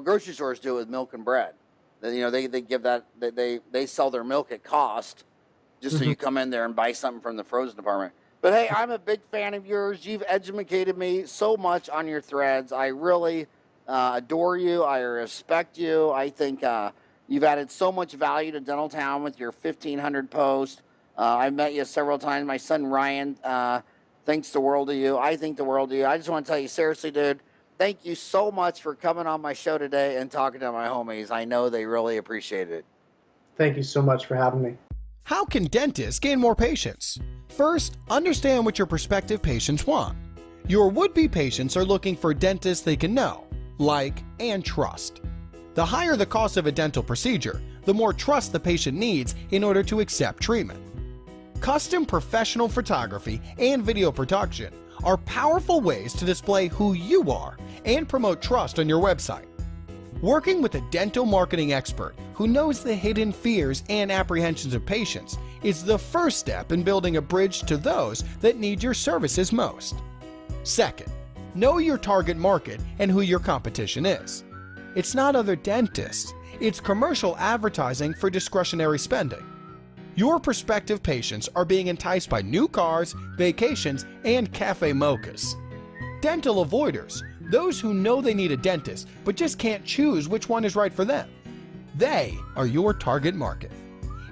grocery stores do it with milk and bread. They give that, they sell their milk at cost, just so you come in there and buy something from the frozen department. But hey, I'm a big fan of yours. You've educated me so much on your threads. I really adore you. I respect you. I think you've added so much value to Dentaltown with your 1,500 posts. I've met you several times. My son Ryan thinks the world of you. I think the world of you. I just want to tell you, seriously, dude, thank you so much for coming on my show today and talking to my homies. I know they really appreciate it. Thank you so much for having me. How can dentists gain more patients? First, understand what your prospective patients want. Your would-be patients are looking for dentists they can know, like, and trust. The higher the cost of a dental procedure, the more trust the patient needs in order to accept treatment. Custom professional photography and video production are powerful ways to display who you are and promote trust on your website. Working with a dental marketing expert who knows the hidden fears and apprehensions of patients is the first step in building a bridge to those that need your services most. Second, Know your target market and who your competition is. It's not other dentists, it's commercial advertising for discretionary spending. Your prospective patients are being enticed by new cars, vacations, and cafe mochas. Dental avoiders, those who know they need a dentist but just can't choose which one is right for them. They are your target market.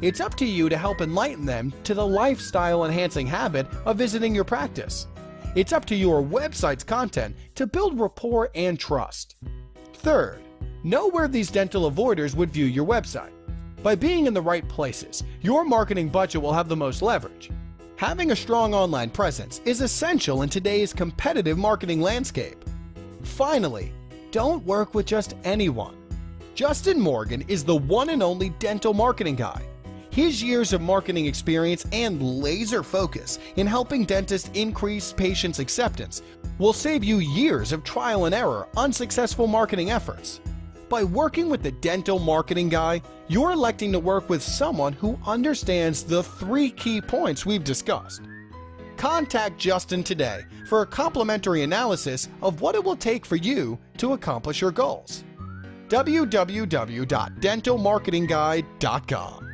It's up to you to help enlighten them to the lifestyle-enhancing habit of visiting your practice. It's up to your website's content to build rapport and trust. Third, know where these dental avoiders would view your website. By being in the right places, your marketing budget will have the most leverage. Having a strong online presence is essential in today's competitive marketing landscape. Finally, don't work with just anyone. Justin Morgan is the one and only dental marketing guy. His years of marketing experience and laser focus in helping dentists increase patients' acceptance will save you years of trial and error unsuccessful marketing efforts. By working with the dental marketing guy, you're electing to work with someone who understands the 3 key points we've discussed. Contact Justin today for a complimentary analysis of what it will take for you to accomplish your goals. www.dentalmarketingguide.com